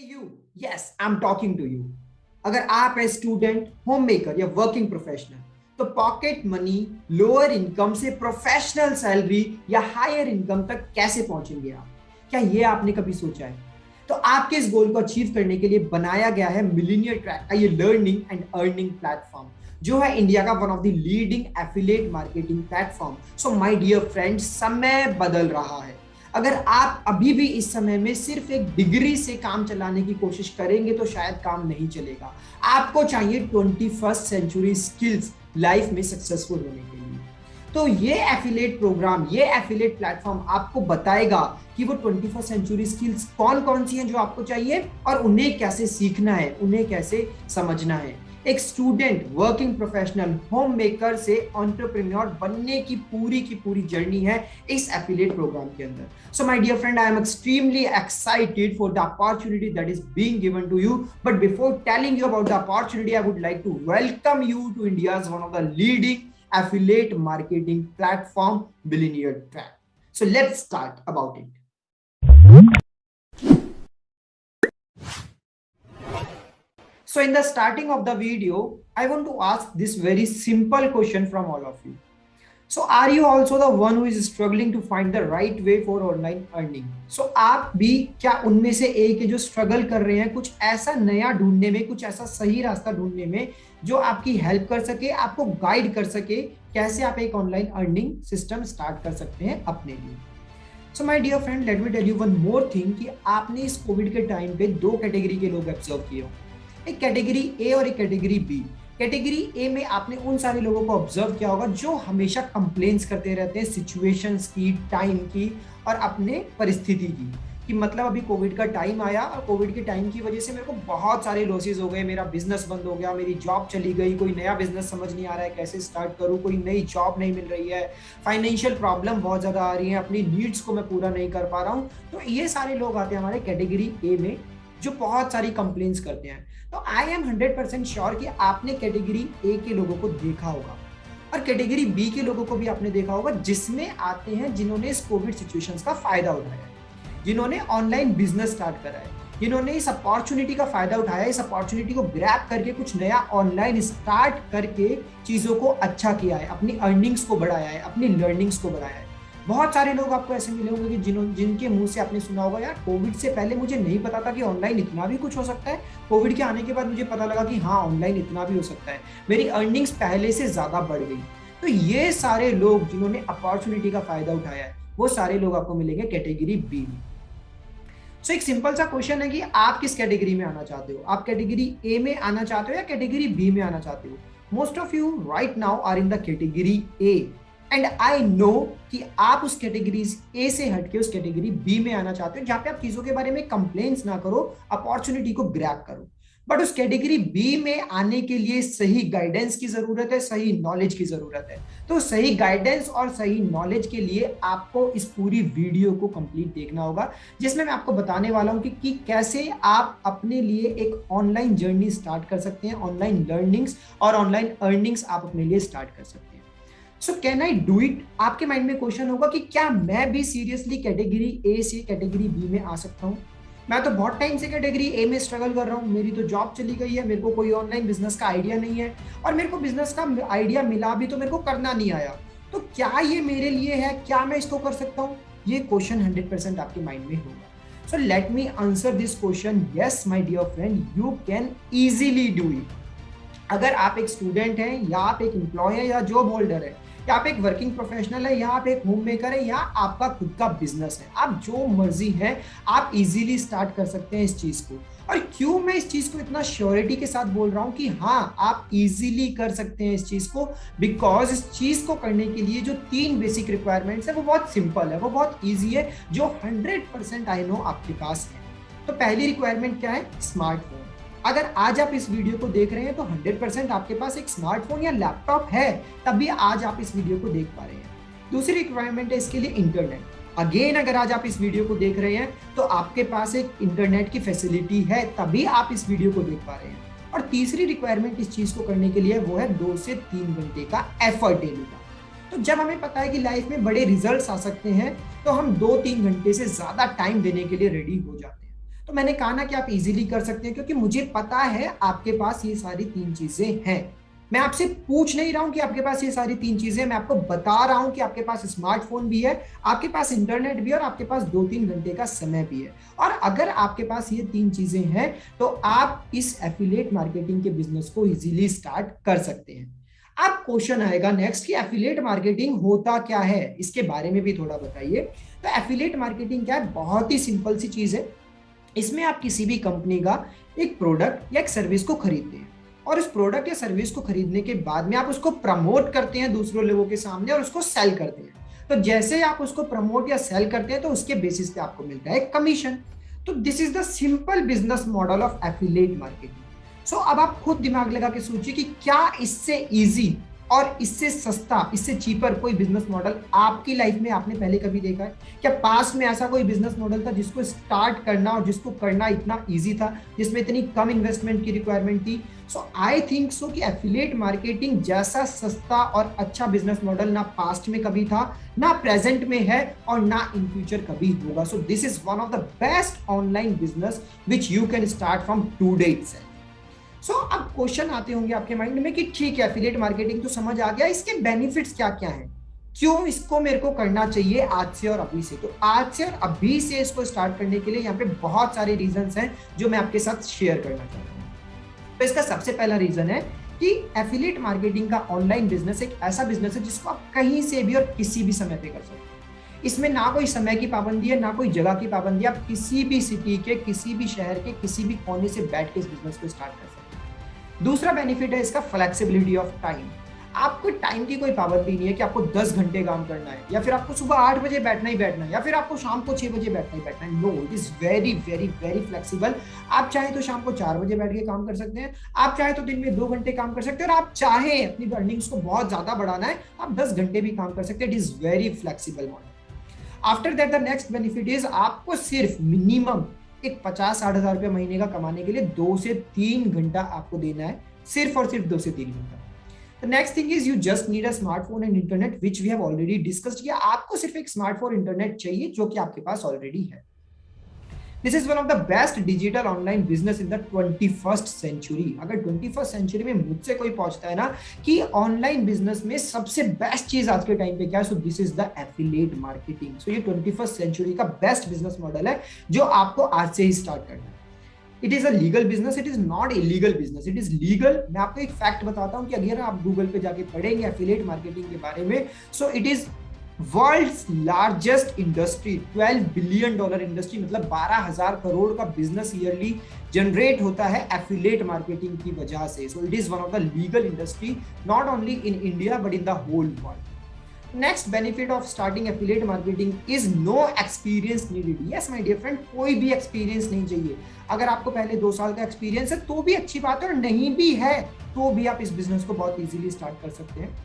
You yes I am talking to you. अगर आप है स्टूडेंट, होम मेकर या वर्किंग प्रोफेशनल, तो पॉकेट मनी, लोअर इनकम से प्रोफेशनल सैलरी या हायर इनकम तक कैसे पहुंचेंगे आप? क्या ये आपने कभी सोचा है? तो आपके इस गोल को अचीव करने के लिए बनाया गया है मिलीनियर ट्रैक का ये लर्निंग एंड अर्निंग प्लेटफॉर्म, जो है इंडिया का one of the leading affiliate marketing platform. So my dear friends, समय बदल रहा है। अगर आप अभी भी इस समय में सिर्फ एक डिग्री से काम चलाने की कोशिश करेंगे तो शायद काम नहीं चलेगा। आपको चाहिए 21st सेंचुरी स्किल्स लाइफ में सक्सेसफुल होने के लिए। तो ये एफिलिएट प्रोग्राम, ये एफिलिएट प्लेटफॉर्म आपको बताएगा कि वो 21st सेंचुरी स्किल्स कौन कौन सी हैं जो आपको चाहिए और उन्हें कैसे सीखना है, उन्हें कैसे समझना है। एक student, working professional, home maker से एंटरप्रेन्योर बनने की पूरी जर्नी है इस एफिलिएट प्रोग्राम के अंदर। So my dear friend, I am extremely excited for the opportunity that is being given to you. But before telling you about the opportunity, I would like to welcome you to India's one of the leading affiliate marketing platform, Billionaire Track. So let's start about it. So in the starting of the video, I want to ask this very simple question from all of you. So are you also the one who is struggling to find the right way for online earning? So आप भी क्या उनमें से एक है जो struggle कर रहे हैं कुछ ऐसा नया ढूंढने में, कुछ ऐसा सही रास्ता ढूंढने में जो आपकी हेल्प कर सके, आपको गाइड कर सके कैसे आप एक ऑनलाइन अर्निंग सिस्टम स्टार्ट कर सकते हैं अपने लिए। So my dear friend, let me tell you one more thing कि आपने इस कोविड के टाइम पे दो कैटेगरी के लोग ऑब्जर्व किए हो, एक कैटेगरी ए और एक कैटेगरी बी। कैटेगरी ए में आपने उन सारे लोगों को ऑब्जर्व किया होगा जो हमेशा कंप्लेंट्स करते रहते हैं सिचुएशंस की, टाइम की और अपने परिस्थिति की, कि मतलब अभी कोविड का टाइम आया और कोविड के टाइम की वजह से मेरे को बहुत सारे लॉसेस हो गए, मेरा बिजनेस बंद हो गया, मेरी जॉब चली गई, कोई नया बिजनेस समझ नहीं आ रहा है कैसे स्टार्ट करूं, कोई नई जॉब नहीं मिल रही है, फाइनेंशियल प्रॉब्लम बहुत ज़्यादा आ रही है, अपनी नीड्स को मैं पूरा नहीं कर पा रहा हूँ। तो ये सारे लोग आते हैं हमारे कैटेगरी ए में जो बहुत सारी कंप्लेंट्स करते हैं। तो आई एम 100% श्योर कि आपने कैटेगरी ए के लोगों को देखा होगा और कैटेगरी बी के लोगों को भी आपने देखा होगा, जिसमें आते हैं जिन्होंने इस कोविड सिचुएशंस का फायदा उठाया, जिन्होंने ऑनलाइन बिजनेस स्टार्ट करा है, जिन्होंने इस अपॉर्चुनिटी का फायदा उठाया, इस अपॉर्चुनिटी को ग्रैब करके कुछ नया ऑनलाइन स्टार्ट करके चीजों को अच्छा किया है, अपनी अर्निंग्स को बढ़ाया है, अपनी लर्निंग्स को बढ़ाया है। बहुत सारे लोग आपको ऐसे मिले होंगे कि जिनके मुंह से आपने सुना होगा, यार कोविड से पहले मुझे नहीं पता था कि ऑनलाइन इतना भी कुछ हो सकता है, कोविड के आने के बाद मुझे पता लगा कि हाँ ऑनलाइन इतना भी हो सकता है, मेरी अर्निंग्स पहले से ज्यादा बढ़ गई। तो ये सारे लोग जिन्होंने अपॉर्चुनिटी का फायदा उठाया है, वो सारे लोग आपको मिलेंगे कैटेगरी बी में। सो एक सिंपल सा क्वेश्चन है कि आप किस कैटेगरी में आना चाहते हो? आप कैटेगरी ए में आना चाहते हो या कैटेगरी बी में आना चाहते हो? Most of you right now are in the category A and I know कि आप उस कैटेगरी ए से हटके उस कैटेगरी बी में आना चाहते हो, जहां पे आप चीजों के बारे में कंप्लेंट्स ना करो, अपॉर्चुनिटी को ग्रैब करो। बट उस कैटेगरी बी में आने के लिए सही गाइडेंस की जरूरत है, सही नॉलेज की जरूरत है। तो सही गाइडेंस और सही नॉलेज के लिए आपको इस पूरी वीडियो को कंप्लीट देखना होगा, जिसमें मैं आपको बताने वाला हूं कि कैसे आप अपने लिए एक ऑनलाइन जर्नी स्टार्ट कर सकते हैं, ऑनलाइन लर्निंग्स और ऑनलाइन अर्निंग्स आप अपने लिए स्टार्ट कर सकते हैं। So can I do it? आपके माइंड में क्वेश्चन होगा कि क्या मैं भी सीरियसली कैटेगरी ए से कैटेगरी बी में आ सकता हूं? मैं तो बहुत टाइम से कैटेगरी ए में स्ट्रगल कर रहा हूँ, मेरी तो जॉब चली गई है, मेरे को कोई ऑनलाइन बिजनेस का आइडिया नहीं है और मेरे को बिजनेस का आइडिया मिला भी तो मेरे को करना नहीं आया। तो क्या ये मेरे लिए है? क्या मैं इसको कर सकता हूँ? ये क्वेश्चन 100% आपके माइंड में होगा। So let me answer this question. Yes my dear friend, you can easily do it. अगर आप एक स्टूडेंट हैं या आप एक एम्प्लॉय है या जॉब होल्डर है या आप एक वर्किंग प्रोफेशनल है या आप एक होम मेकर है या आपका खुद का बिजनेस है, आप जो मर्जी है आप इजीली स्टार्ट कर सकते हैं इस चीज को। और क्यों मैं इस चीज को इतना श्योरिटी के साथ बोल रहा हूं कि हाँ आप इजीली कर सकते हैं इस चीज को? बिकॉज इस चीज को करने के लिए जो 3 बेसिक रिक्वायरमेंट्स है वो बहुत सिंपल है, वो बहुत ईजी है, जो 100% आई नो आपके पास है। तो पहली रिक्वायरमेंट क्या है? स्मार्टफोन। अगर आज आप इस वीडियो को देख रहे हैं तो 100% आपके पास एक स्मार्टफोन या लैपटॉप है, तभी आज आप इस वीडियो को देख पा रहे हैं। दूसरी रिक्वायरमेंट है इसके लिए इंटरनेट। अगेन अगर आज आप इस वीडियो को देख रहे हैं तो आपके पास एक इंटरनेट की फैसिलिटी है, तभी आप इस वीडियो को देख पा रहे हैं। और तीसरी रिक्वायरमेंट इस चीज को करने के लिए वो है 2 से 3 घंटे का एफर्ट डेली का। तो जब हमें पता है कि लाइफ में बड़े रिजल्ट्स आ सकते हैं तो हम 2-3 घंटे से ज्यादा टाइम देने के लिए रेडी हो जाते हैं। तो मैंने कहा ना कि आप इजीली कर सकते हैं, क्योंकि मुझे पता है आपके पास ये सारी 3 चीजें हैं। मैं आपसे पूछ नहीं रहा हूं कि आपके पास ये सारी 3 चीजें, मैं आपको बता रहा हूं कि आपके पास स्मार्टफोन भी है, आपके पास इंटरनेट भी है, और आपके पास 2-3 घंटे का समय भी है। और अगर आपके पास ये 3 चीजें हैं तो आप इस एफिलिएट मार्केटिंग के बिजनेस को इजीली स्टार्ट कर सकते हैं। अब क्वेश्चन आएगा नेक्स्ट कि एफिलिएट मार्केटिंग होता क्या है, इसके बारे में भी थोड़ा बताइए। तो एफिलिएट मार्केटिंग क्या है? बहुत ही सिंपल सी चीज है। इसमें आप किसी भी कंपनी का एक प्रोडक्ट या एक सर्विस को खरीदते हैं, और उस प्रोडक्ट या सर्विस को खरीदने के बाद में आप उसको प्रमोट करते हैं दूसरों लोगों के सामने, और उसको सेल करते हैं। तो जैसे आप उसको प्रमोट या सेल करते हैं तो उसके बेसिस पे आपको मिलता है कमीशन। तो this is the simple business model of affiliate marketing. So अब आप खुद दिमाग लगा के सोचिए कि क्या इससे इजी और इससे सस्ता, इससे चीपर कोई बिजनेस मॉडल आपकी लाइफ में आपने पहले कभी देखा है? क्या पास में ऐसा कोई बिजनेस मॉडल था जिसको स्टार्ट करना और जिसको करना इतना इजी था, जिसमें इतनी कम इन्वेस्टमेंट की रिक्वायरमेंट थी? सो आई थिंक सो कि एफिलिएट मार्केटिंग जैसा सस्ता और अच्छा बिजनेस मॉडल ना पास्ट में कभी था, ना प्रेजेंट में है, और ना इन फ्यूचर कभी होगा। सो this is one of the best online business which you can start from today itself. अब क्वेश्चन आते होंगे आपके माइंड में कि ठीक है, एफिलिएट मार्केटिंग तो समझ आ गया, इसके बेनिफिट्स क्या क्या हैं, क्यों इसको मेरे को करना चाहिए आज से और अभी से? तो आज से और अभी से इसको स्टार्ट करने के लिए यहाँ पे बहुत सारे रीजंस हैं जो मैं आपके साथ शेयर करना चाहता हूँ। तो इसका सबसे पहला रीजन है कि एफिलिएट मार्केटिंग का ऑनलाइन बिजनेस एक ऐसा बिजनेस है जिसको आप कहीं से भी और किसी भी समय पे कर सकते हैं। इसमें ना कोई समय की पाबंदी है, ना कोई जगह की पाबंदी है। आप किसी भी सिटी के, किसी भी शहर के, किसी भी कोने से बैठ के इस बिजनेस को स्टार्ट कर सकते हैं। दूसरा बेनिफिट है इसका फ्लेक्सिबिलिटी ऑफ टाइम। आपको टाइम की कोई पाबंदी नहीं है कि आपको 10 घंटे काम करना है, या फिर आपको सुबह 8 बजे बैठना ही बैठना है, या फिर आपको शाम को 6 बजे बैठना ही बैठना है। No, it is very very very flexible. आप चाहे तो शाम को 4 बजे बैठ के काम कर सकते हैं, आप चाहे तो दिन में 2 घंटे काम कर सकते हैं, और आप चाहे अपनी अर्निंग्स को बहुत ज्यादा बढ़ाना है, आप 10 घंटे भी काम कर सकते हैं। It is very flexible model. After that the next benefit is आपको सिर्फ मिनिमम एक 50-60 हजार रुपये महीने का कमाने के लिए 2 से 3 घंटा आपको देना है, सिर्फ और सिर्फ 2 से 3 घंटा। The next thing is you just need a smartphone and internet, which we have already discussed किया। आपको सिर्फ एक स्मार्टफोन इंटरनेट चाहिए जो कि आपके पास ऑलरेडी है। This is one of the best digital online business in the 21st century। अगर 21st सेंचुरी में मुझसे कोई पूछता है ना कि ऑनलाइन बिजनेस में सबसे बेस्ट चीज आज के टाइम पे क्या है, so this is the affiliate marketing. So ये 21st सेंचुरी का बेस्ट बिजनेस मॉडल है जो आपको आज से ही स्टार्ट करना है। It is a legal business, it is not illegal business, it is legal. मैं आपको एक फैक्ट बताता हूं कि अगर आप गूगल पे जाके पढ़ेंगे एफिलिएट मार्केटिंग के बारे में, so it is world's largest industry, $12 billion industry, मतलब 12,000 करोड़ का बिजनेस ईयरली जनरेट होता है एफिलिएट मार्केटिंग की वजह से। So it is one of the legal industry, not only in India but in the whole world. Next benefit of starting affiliate marketing is no experience needed. Yes my dear friend, कोई भी experience नहीं चाहिए। अगर आपको पहले 2 साल का experience है तो भी अच्छी बात है, और नहीं भी है तो भी आप इस बिजनेस को बहुत इजीली स्टार्ट कर सकते हैं।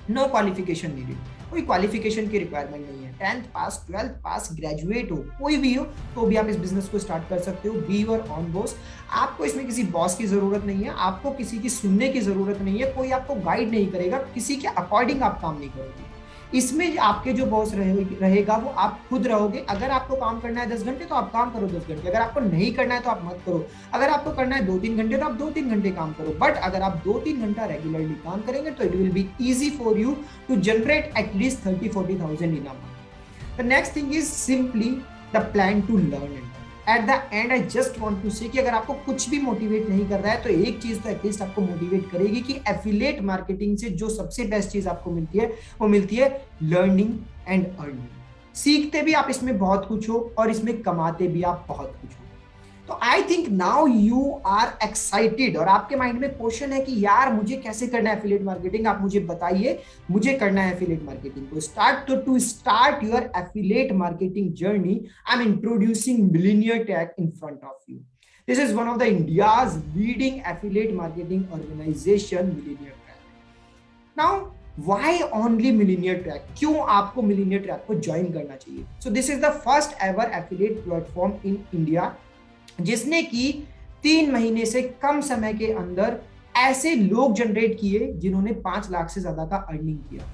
नो क्वालिफिकेशन नीडेड, कोई क्वालिफिकेशन की रिक्वायरमेंट नहीं है। 10th पास, 12th पास, ग्रेजुएट हो, कोई भी हो तो भी आप इस बिजनेस को स्टार्ट कर सकते हो। Be your on boss. आपको इसमें किसी बॉस की जरूरत नहीं है, आपको किसी की सुनने की जरूरत नहीं है, कोई आपको गाइड नहीं करेगा, किसी के अकॉर्डिंग आप काम नहीं करोगे। इसमें आपके जो बॉस रहेगा वो आप खुद रहोगे। अगर आपको काम करना है 10 घंटे तो आप काम करो 10 घंटे, अगर आपको नहीं करना है तो आप मत करो। अगर आपको करना है 2-3 घंटे तो आप 2-3 घंटे काम करो, बट अगर आप 2-3 घंटा रेगुलरली काम करेंगे तो it will be easy for you to generate at least 30-40,000 in a month. The next thing is simply the plan to learn it. At the end I just want to say कि अगर आपको कुछ भी motivate नहीं कर रहा है तो एक चीज तो एटलीस्ट आपको मोटिवेट करेगी कि एफिलिएट मार्केटिंग से जो सबसे बेस्ट चीज आपको मिलती है वो मिलती है लर्निंग एंड अर्निंग। सीखते भी आप इसमें बहुत कुछ हो और इसमें कमाते भी आप बहुत कुछ हो। तो I think now you are excited, और आपके माइंड में क्वेश्चन है कि यार मुझे कैसे करना है एफिलिएट मार्केटिंग, आप मुझे बताइए मुझे करना है एफिलिएट मार्केटिंग को स्टार्ट। तो to start your affiliate marketing journey, I am introducing Millionaire Tech in front of you. This is one of the India's leading affiliate marketing organisation, Millionaire Tech. Now Why only Millionaire Track? क्यों आपको Millionaire Track को join करना चाहिए? So this is the first ever affiliate platform in India जिसने की 3 महीने से कम समय के अंदर ऐसे लोग जनरेट किए जिन्होंने 5 लाख से ज्यादा का अर्निंग किया।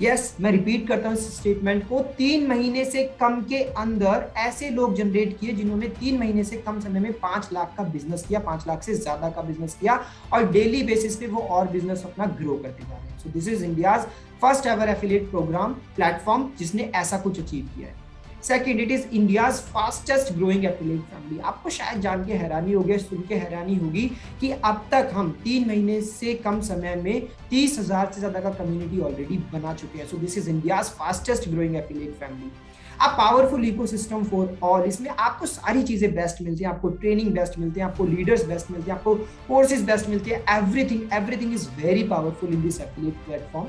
यस, मैं रिपीट करता हूँ इस स्टेटमेंट को, 3 महीने से कम के अंदर ऐसे लोग जनरेट किए जिन्होंने 3 महीने से कम समय में 5 लाख का बिजनेस किया, 5 लाख से ज्यादा का बिजनेस किया, और डेली बेसिस पे वो और बिजनेस अपना ग्रो करते जा रहे हैं। So this is India's first ever affiliate program platform जिसने ऐसा कुछ अचीव किया है। Second, it is India's fastest growing affiliate family. आपको शायद जान के हैरानी होगी, सुन के हैरानी होगी कि अब तक हम 3 महीने से कम समय में 30,000 से ज्यादा का कम्युनिटी ऑलरेडी बना चुके हैं। So this is India's fastest growing affiliate family. अब पावरफुल इकोसिस्टम फॉर ऑल, इसमें आपको सारी चीजें बेस्ट मिलती हैं, आपको ट्रेनिंग बेस्ट मिलती है, आपको लीडर्स बेस्ट मिलते हैं, आपको कोर्सेज बेस्ट मिलते हैं, everything is very powerful in this affiliate platform.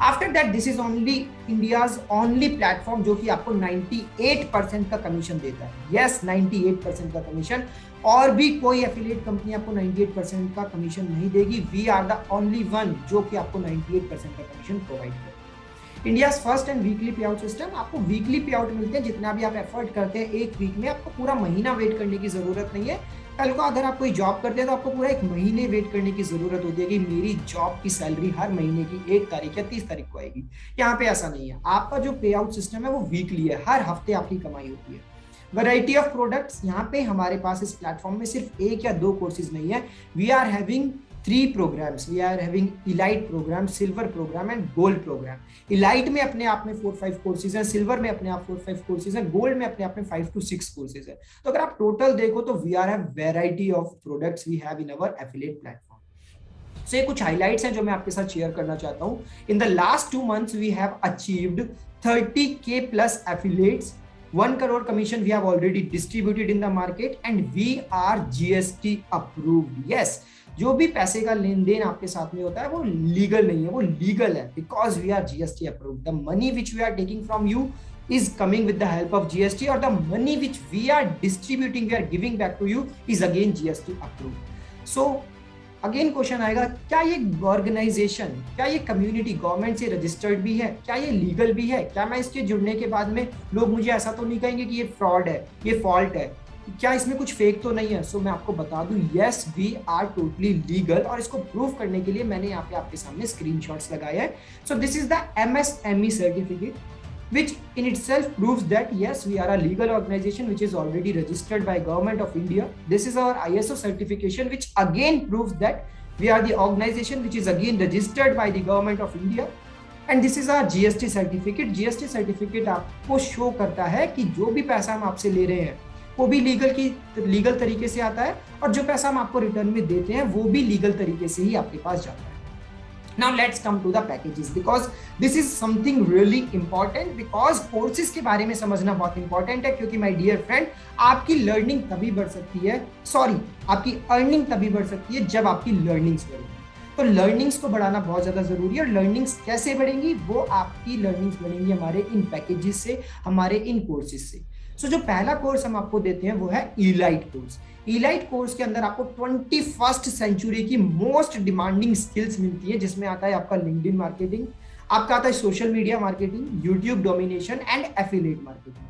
After that this is only India's only platform जो कि आपको 98% का कमीशन देता है। यस, 98% का कमीशन, और भी कोई एफिलिएट कंपनी आपको 98% का कमीशन नहीं देगी। We are the only one जो कि आपको 98% का कमीशन प्रोवाइड करेगा। India's first and weekly pay out system, आपको वीकली पे आउट मिलते हैं, जितना भी आप एफर्ट करते हैं एक वीक में, आपको पूरा महीना वेट करने की जरूरत नहीं है। कल को अगर आप कोई जॉब करते हैं तो आपको पूरा 1 महीने वेट करने की जरूरत होती है कि मेरी जॉब की सैलरी हर महीने की 1 तारीख या 30 तारीख को आएगी। यहाँ पे ऐसा नहीं है, आपका जो पे आउट सिस्टम है वो वीकली है, हर हफ्ते आपकी कमाई होती है। वैरायटी ऑफ प्रोडक्ट्स, यहाँ पे हमारे पास इस प्लेटफॉर्म में सिर्फ 1 या 2 कोर्सेज नहीं है, we are having 3 programs. We are having elite program, silver program and gold program. elite में अपने आप में 4-5 कोर्सेज हैं, सिल्वर में अपने आप 4-5 कोर्सेज हैं, गोल्ड में अपने आप में 5 to 6 कोर्सेज हैं। तो अगर आप टोटल देखो तो we are have variety of products we have in our affiliate platform. So ये कुछ हाइलाइट्स हैं जो मैं आपके साथ शेयर करना चाहता हूँ। In the last 2 months we have achieved 30K plus affiliates, 1 crore commission we have already distributed in the market and we are GST approved. Yes, जो भी पैसे का लेन देन आपके साथ में होता है वो लीगल नहीं है, वो लीगल है because we are GST approved. The money which we are taking from you is coming with the help of GST, or the money which we are distributing, we are giving back to you is again GST approved. So again question आएगा, क्या ये organisation, क्या ये community government से registered भी है, क्या ये लीगल भी है, क्या मैं इसके जुड़ने के बाद में लोग मुझे ऐसा तो नहीं कहेंगे कि ये फ्रॉड है, ये फॉल्ट है, क्या इसमें कुछ फेक तो नहीं है? सो मैं आपको बता दूं, yes we are totally legal, और इसको प्रूव करने के लिए मैंने यहाँ पे आपके सामने स्क्रीनशॉट्स लगाए हैं। So this is the MSME certificate which in itself proves that yes, we are a legal organization which is already registered by Government of India. This is our ISO certification which again proves that we are the organization which is again registered by the Government of India. And this is our GST certificate. GST certificate आपको show करता है कि जो भी पैसा हम आपसे ले रहे हैं वो भी लीगल तरीके से आता है, और जो पैसा हम आपको रिटर्न में देते हैं वो भी लीगल तरीके से ही आपके पास जाता है। Now let's come to the packages because this is something really important, because courses के बारे में समझना बहुत important है, क्योंकि my dear friend आपकी लर्निंग तभी बढ़ सकती है, आपकी अर्निंग तभी बढ़ सकती है जब आपकी लर्निंग्स बढ़ेगी। तो लर्निंग्स को बढ़ाना बहुत ज्यादा जरूरी है, और लर्निंग्स कैसे बढ़ेंगी? वो आपकी लर्निंग्स बढ़ेंगी हमारे इन पैकेजेस से, हमारे इन कोर्सेज से। सो जो पहला कोर्स हम आपको देते हैं वो है इलाइट कोर्स। इलाइट कोर्स के अंदर आपको 21st सेंचुरी की मोस्ट डिमांडिंग स्किल्स मिलती है, जिसमें आता है आपका लिंक्डइन मार्केटिंग, आपका आता है social media marketing, YouTube domination and affiliate marketing.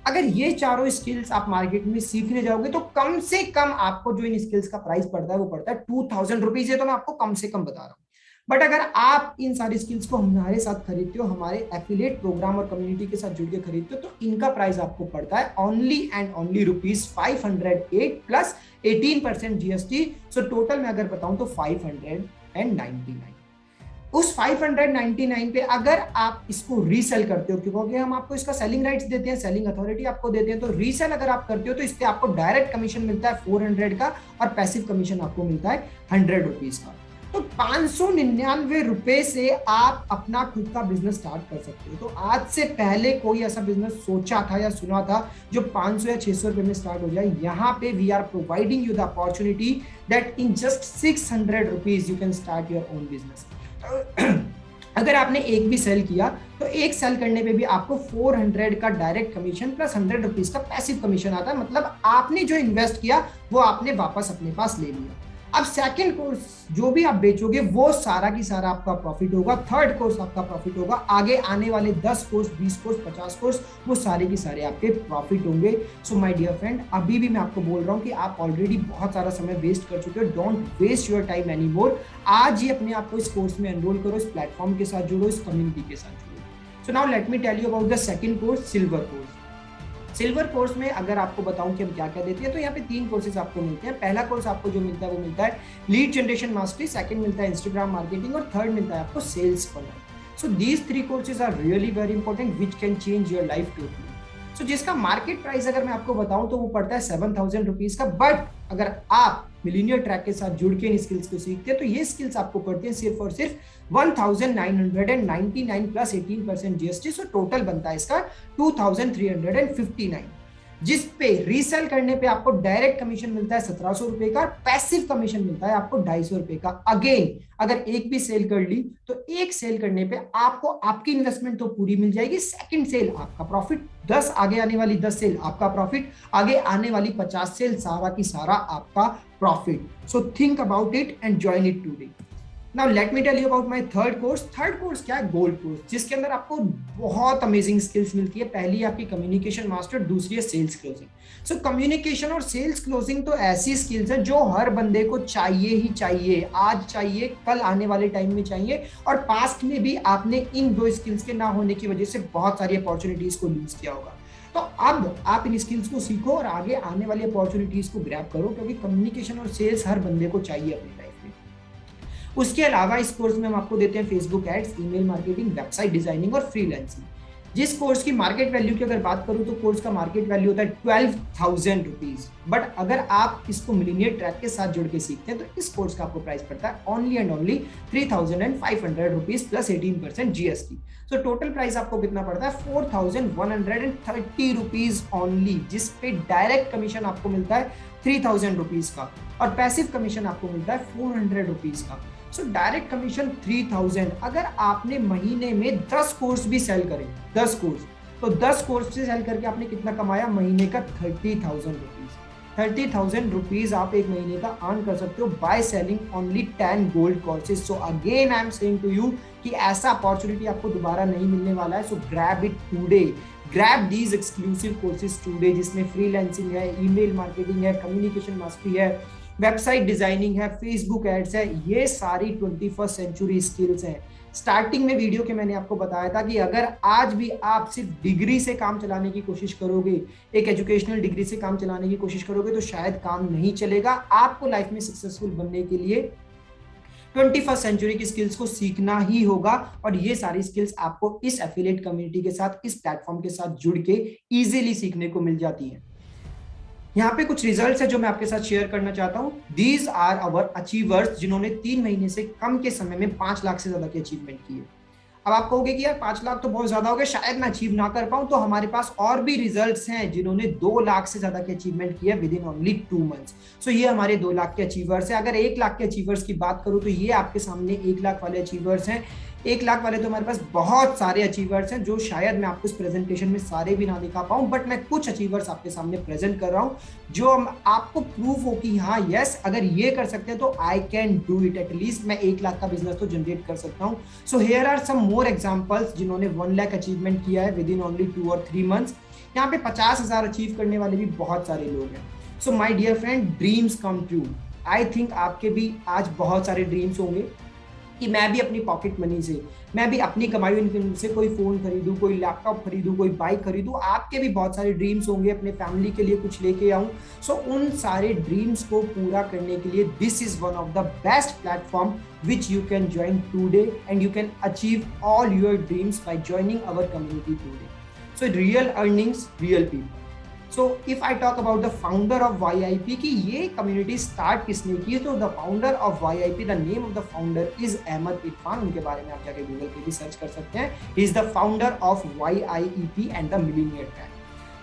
अगर ये चारों स्किल्स आप मार्केट में सीखने जाओगे तो कम से कम आपको जो इन स्किल्स का प्राइस पड़ता है वो पड़ता है 2000 रुपीज। ये तो मैं आपको कम से कम बता रहा हूँ, बट अगर आप इन सारी स्किल्स को हमारे साथ खरीदते हो, हमारे एफिलिएट प्रोग्राम और कम्युनिटी के साथ जुड़ के खरीदते हो, तो इनका प्राइस आपको पड़ता है only and only ₹508 plus 18% GST। So total में अगर बताऊं तो 599। उस 599 पे अगर आप इसको रीसेल करते हो, क्योंकि हम आपको इसका सेलिंग राइट्स देते हैं, सेलिंग अथॉरिटी आपको देते हैं, तो रीसेल अगर आप करते हो तो इस पे आपको डायरेक्ट कमीशन मिलता है 400 का, और पैसिव कमीशन आपको मिलता है 100 रुपीज का। तो 599 रुपए से आप अपना खुद का बिजनेस स्टार्ट कर सकते हो। तो आज से पहले कोई ऐसा बिजनेस सोचा था या सुना था जो 500 या 600 रुपए में स्टार्ट हो जाए? यहाँ पे we are providing you the opportunity that in just 600 rupees you can start your own business. अगर आपने एक भी सेल किया तो एक सेल करने पे भी आपको 400 का डायरेक्ट कमीशन प्लस 100 रुपीज का पैसिव कमीशन आता है। मतलब आपने जो इन्वेस्ट किया वो आपने वापस अपने पास ले लिया। अब सेकंड कोर्स जो भी आप बेचोगे वो सारा की सारा आपका प्रॉफिट होगा, थर्ड कोर्स आपका प्रॉफिट होगा, आगे आने वाले 10 कोर्स, 20 कोर्स, 50 कोर्स वो सारे की सारे आपके प्रॉफिट होंगे। सो माय डियर फ्रेंड, अभी भी मैं आपको बोल रहा हूँ कि आप ऑलरेडी बहुत सारा समय वेस्ट कर चुके हो। Don't waste your time any more. आज ही अपने आप को इस कोर्स में एनरोल करो, इस प्लेटफॉर्म के साथ जुड़ो, इस कम्युनिटी के साथ जुड़ो। So now let me tell you about the second course, silver course. Silver course में अगर आपको बताऊं कि हम क्या क्या देते हैं, तो यहाँ पे 3 कोर्सेज आपको मिलते हैं। पहला कोर्स आपको जो मिलता है वो मिलता है लीड जनरेशन मास्टरी, सेकंड मिलता है इंस्टाग्राम मार्केटिंग और थर्ड मिलता है आपको sales funnel. So these 3 courses are really very important which can change your life totally. So जिसका मार्केट प्राइस अगर मैं आपको बताऊं तो वो पड़ता है 7,000 रुपीज का, बट अगर आप मिलीनियर ट्रैक के साथ जुड़ के इन स्किल्स को सीखते हैं तो ये स्किल्स आपको पड़ती है सिर्फ और सिर्फ 1,999 प्लस 18% जीएसटी। सो टोटल बनता है इसका 2,359, जिस पे रीसेल करने पे आपको डायरेक्ट कमीशन मिलता है 1,700 रुपए का, पैसिव कमीशन मिलता है आपको 250 रुपए का। अगेन अगर एक भी सेल कर ली तो एक सेल करने पे आपको आपकी इन्वेस्टमेंट तो पूरी मिल जाएगी, सेकंड सेल आपका प्रॉफिट, 10 आगे आने वाली 10 सेल आपका प्रॉफिट, आगे आने वाली 50 सेल सारा की सारा आपका profit. So think about it and join it today. Now let me tell you about my third course. Third course क्या है? गोल्ड कोर्स, जिसके अंदर आपको बहुत अमेजिंग स्किल्स मिलती है। पहली आपकी कम्युनिकेशन मास्टर, दूसरी है सेल्स क्लोजिंग। सो कम्युनिकेशन और सेल्स क्लोजिंग तो ऐसी स्किल्स है जो हर बंदे को चाहिए ही चाहिए, आज चाहिए, कल आने वाले टाइम में चाहिए, और पास्ट में भी आपने इन 2 स्किल्स के ना होने की वजह से बहुत सारी अपॉर्चुनिटीज को लूज किया होगा। तो अब आप इन स्किल्स को सीखो और आगे आने वाली अपॉर्चुनिटीज को ग्रैब करो, क्योंकि कम्युनिकेशन और सेल्स हर बंदे को चाहिए अपनी लाइफ में। उसके अलावा इस कोर्स में हम आपको देते हैं Facebook ads, email marketing, website designing और फ्रीलांसिंग। जिस कोर्स की मार्केट वैल्यू की अगर बात करूं तो कोर्स का मार्केट वैल्यू होता है 12,000 रुपीज, बट अगर आप इसको मिलीनियर ट्रैक के साथ जुड़ के सीखते हैं तो इस कोर्स का आपको प्राइस पड़ता है only and only 3,500 rupees plus 18% GST. So total price आपको कितना पड़ता है? 4,130 रुपीज ओनली, जिस पे डायरेक्ट कमीशन आपको मिलता है 3,000 रुपीज का और पैसिव कमीशन आपको मिलता है 400 रुपीज का। So direct commission 3,000। अगर आपने महीने में 10 कोर्स भी सेल करें, 10 कोर्स, तो 10 कोर्स से सेल करके आपने कितना कमाया? महीने का 30,000 रुपीज। 30,000 रुपीज आप एक महीने का अर्न कर सकते हो by selling only 10 gold courses. So again I am saying to you कि ऐसा अपॉर्चुनिटी आपको दोबारा नहीं मिलने वाला है। So grab it today, grab these exclusive courses today, जिसमें फ्रीलांसिंग है, ईमेल मार्केटिंग है, कम्युनिकेशन मास्टरी है, वेबसाइट डिजाइनिंग है, फेसबुक एड्स है। ये सारी 21st सेंचुरी स्किल्स हैं। स्टार्टिंग में वीडियो के मैंने आपको बताया था कि अगर आज भी आप सिर्फ डिग्री से काम चलाने की कोशिश करोगे, एक एजुकेशनल डिग्री से काम चलाने की कोशिश करोगे, तो शायद काम नहीं चलेगा। आपको लाइफ में सक्सेसफुल बनने के लिए 21st सेंचुरी की स्किल्स को सीखना ही होगा, और ये सारी स्किल्स आपको इस एफिलिएट कम्युनिटी के साथ, इस प्लेटफॉर्म के साथ जुड़ के इजीली सीखने को मिल जाती है। यहाँ पे कुछ रिजल्ट्स है जो मैं आपके साथ शेयर करना चाहता हूँ। दीज आर आवर अचीवर्स, जिन्होंने 3 महीने से कम के समय में 5 लाख से ज्यादा की अचीवमेंट की है। अब आप कहोगे कि यार 5 लाख तो बहुत ज्यादा हो गया, शायद मैं अचीव ना कर पाऊं, तो हमारे पास और भी रिजल्ट्स हैं जिन्होंने 2 लाख से ज्यादा की अचीवमेंट किया विद इन ओनली 2 मंथ्स। सो ये हमारे 2 लाख के अचीवर्स हैं। अगर 1 लाख के अचीवर्स की बात करूं तो ये आपके सामने 1 लाख वाले अचीवर्स हैं। 1 लाख वाले तो हमारे पास बहुत सारे अचीवर्स हैं, जो शायद मैं आपको इस प्रेजेंटेशन में सारे भी ना दिखा पाऊं, बट मैं कुछ अचीवर्स आपके सामने प्रेजेंट कर रहा हूं जो आपको प्रूफ हो कि हाँ यस, अगर ये कर सकते हैं तो I can do it. At least मैं 1 लाख का बिजनेस तो जनरेट कर सकता हूं। So here are some more examples जिन्होंने 1 लाख अचीवमेंट किया है विद इन ओनली 2 और 3 मंथ्स। यहाँ पे 50,000 अचीव करने वाले भी बहुत सारे लोग हैं। So my dear friend, dreams come true. I think आपके भी आज बहुत सारे ड्रीम्स होंगे कि मैं भी अपनी पॉकेट मनी से, मैं भी अपनी कमाई इनकम से कोई फोन खरीदूं, कोई लैपटॉप खरीदूं, कोई बाइक खरीदूं। आपके भी बहुत सारे ड्रीम्स होंगे, अपने फैमिली के लिए कुछ लेके आऊं। सो उन सारे ड्रीम्स को पूरा करने के लिए this is one of the best platform which you can join today, and you can achieve all your dreams by joining our community today. So real earnings, real people. So if I talk about the founder of YIP कि ये community start किसने की, तो the founder of YIP, the name of the founder is Ahmad Irfan. उनके बारे में आप जाके गूगल पे भी सर्च कर सकते हैं। He is the founder of YIEP and the Millionaire Track.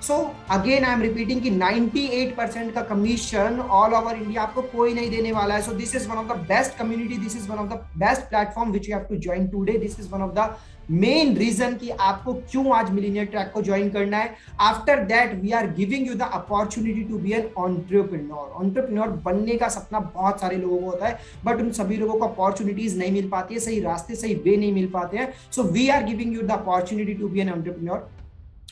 So again I am repeating कि 98% का कमीशन ऑल ओवर इंडिया आपको कोई नहीं देने वाला है। So this is one of the best community, this is one of the best platform which you have to join today, this is one of the main reason कि आपको क्यों आज मिलीनियर ट्रैक को ज्वाइन करना है। After that we are giving you the opportunity to be an entrepreneur बनने का सपना बहुत सारे लोगों को होता है, बट उन सभी लोगों को अपॉर्चुनिटीज नहीं मिल पाती है, सही रास्ते सही वे नहीं मिल पाते हैं। So we are giving you the opportunity to be an entrepreneur.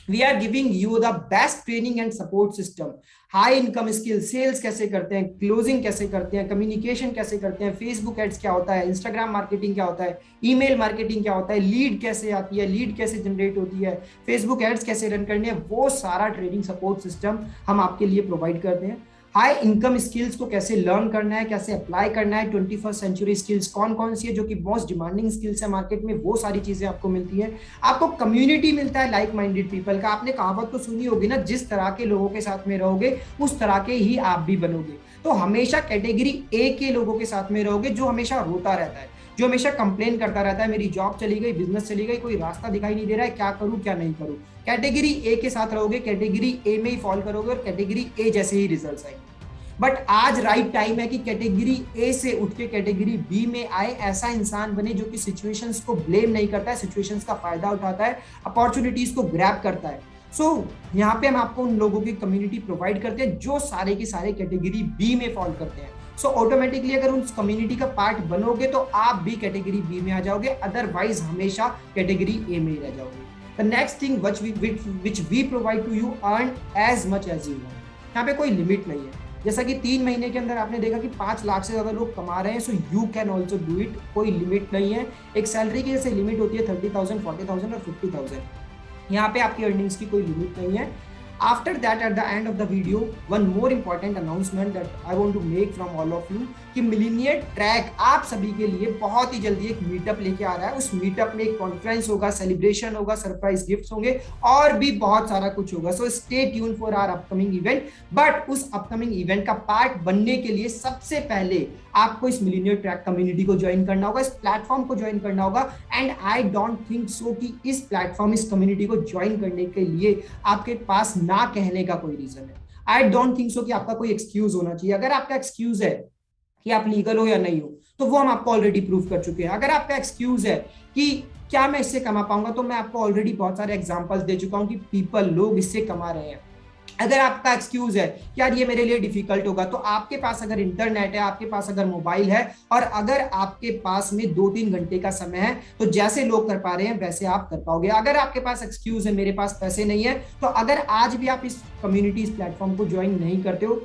We are giving you the best training and support system, high income skill, sales कैसे करते हैं, क्लोजिंग कैसे करते हैं, कम्युनिकेशन कैसे करते हैं, फेसबुक एड्स क्या होता है, इंस्टाग्राम मार्केटिंग क्या होता है, ईमेल मार्केटिंग क्या होता है, लीड कैसे आती है, लीड कैसे जनरेट होती है, फेसबुक एड्स कैसे रन करने हैं, वो सारा ट्रेनिंग सपोर्ट सिस्टम हम आपके लिए प्रोवाइड करते हैं। हाई इनकम स्किल्स को कैसे लर्न करना है, कैसे अप्लाई करना है, 21st सेंचुरी स्किल्स कौन कौन सी है जो कि मोस्ट डिमांडिंग स्किल्स है मार्केट में, वो सारी चीजें आपको मिलती है। आपको कम्युनिटी मिलता है लाइक माइंडेड पीपल का। आपने कहावत तो सुनी होगी ना, जिस तरह के लोगों के साथ में रहोगे उस तरह के ही आप भी बनोगे। तो हमेशा कैटेगरी ए के लोगों के साथ में रहोगे, जो हमेशा रोता रहता है, जो हमेशा कंप्लेन करता रहता है, मेरी जॉब चली गई, बिजनेस चली गई, कोई रास्ता दिखाई नहीं दे रहा है, क्या करूं क्या नहीं करूं। कैटेगरी ए के साथ रहोगे, कैटेगरी ए में ही फॉल करोगे और कैटेगरी ए जैसे ही रिजल्ट्स आएंगे। बट आज राइट टाइम है कि कैटेगरी ए से उठ के कैटेगरी बी में आए, ऐसा इंसान बने जो कि सिचुएशंस को ब्लेम नहीं करता है, सिचुएशंस का फायदा उठाता है, अपॉर्चुनिटीज को ग्रैब करता है। सो यहाँ पे हम आपको उन लोगों की कम्युनिटी प्रोवाइड करते हैं जो सारे के सारे कैटेगरी बी में फॉल करते हैं। सो ऑटोमेटिकली अगर उस कम्युनिटी का पार्ट बनोगे तो आप भी कैटेगरी बी में आ जाओगे, अदरवाइज हमेशा कैटेगरी ए में ही रह जाओगे। The next thing which we provide to you, earn as much as you want। यहाँ पे कोई लिमिट नहीं है। जैसा कि 3 महीने के अंदर आपने देखा कि 5 लाख से ज्यादा लोग कमा रहे हैं, so you can also do it. कोई लिमिट नहीं है। एक सैलरी की जैसे लिमिट होती है 30,000, 40,000 और 50,000, यहाँ पे आपकी अर्निंग्स की कोई लिमिट नहीं है। After that, at the end of the video, one more important announcement that I want to make from all of you कि मिलीनियर ट्रैक आप सभी के लिए बहुत ही जल्दी एक मीटअप लेके आ रहा है। उस मीटअप में एक कॉन्फ्रेंस होगा, सेलिब्रेशन होगा, सरप्राइज गिफ्ट्स होंगे और भी बहुत सारा कुछ होगा। So stay tuned for our upcoming event. But उस अपकमिंग इवेंट का पार्ट बनने के लिए सबसे पहले आपको इस मिलीनियर ट्रैक कम्युनिटी को ज्वाइन करना होगा, इस प्लेटफॉर्म को ज्वाइन करना होगा। And I don't think so कि इस प्लेटफॉर्म, इस कम्युनिटी को ज्वाइन करने के लिए आपके पास ना कहने का कोई रीजन है। आई डोंट थिंक सो कि आपका कोई एक्सक्यूज होना चाहिए। अगर आपका एक्सक्यूज है कि आप लीगल हो या नहीं हो, तो वो हम आपको ऑलरेडी प्रूव कर चुके हैं। अगर आपका एक्सक्यूज है कि क्या मैं इससे कमा पाऊंगा, तो मैं आपको ऑलरेडी बहुत सारे एग्जांपल्स दे चुका हूं कि लोग इससे कमा रहे हैं। अगर आपका एक्सक्यूज है कि यार ये मेरे लिए डिफिकल्ट होगा, तो आपके पास अगर इंटरनेट है, आपके पास अगर मोबाइल है और अगर आपके पास में 2-3 घंटे का समय है, तो जैसे लोग कर पा रहे हैं वैसे आप कर पाओगे। अगर आपके पास एक्सक्यूज है मेरे पास पैसे नहीं है, तो अगर आज भी आप इस कम्युनिटी, इस प्लेटफॉर्म को ज्वाइन नहीं करते हो,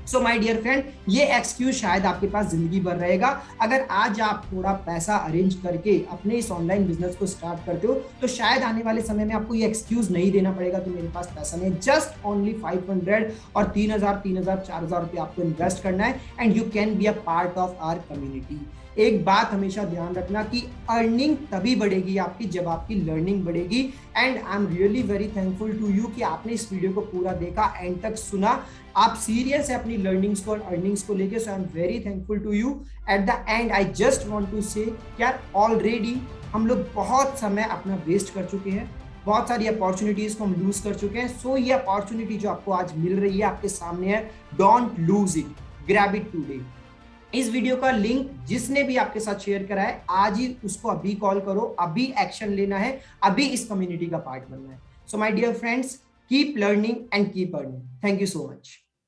सो माय डियर फ्रेंड, ये एक्सक्यूज शायद आपके पास जिंदगी भर रहेगा। अगर आज आप थोड़ा पैसा अरेंज करके अपने इस ऑनलाइन बिजनेस को स्टार्ट करते हो, तो शायद आने वाले समय में आपको ये एक्सक्यूज नहीं देना पड़ेगा कि मेरे पास पैसा नहीं है। जस्ट ओनली 500 और 3,000, 4,000 रुपये आपको इन्वेस्ट करना है and you can be a part of our community. एक बात हमेशा ध्यान रखना कि अर्निंग तभी बढ़ेगी आपकी जब आपकी लर्निंग बढ़ेगी। And I am really very thankful to you कि आपने इस वीडियो को पूरा देखा, एंड तक सुना। आप सीरियस है अपनी लर्निंग्स को और अर्निंग्स को लेके, so I am very thankful to you. At the end I just want to say यार, ऑलरेडी हम लोग बहुत समय अपना वेस्ट कर चुके हैं, बहुत सारी अपॉर्चुनिटीज को हम लूज कर चुके हैं। सो ये अपॉर्चुनिटी जो आपको आज मिल रही है, आपके सामने है, don't lose it, grab it today. इस वीडियो का लिंक जिसने भी आपके साथ शेयर करा है, आज ही उसको अभी कॉल करो, अभी एक्शन लेना है, अभी इस कम्युनिटी का पार्ट बनना है। So my dear friends, keep learning and keep earning. Thank you so much.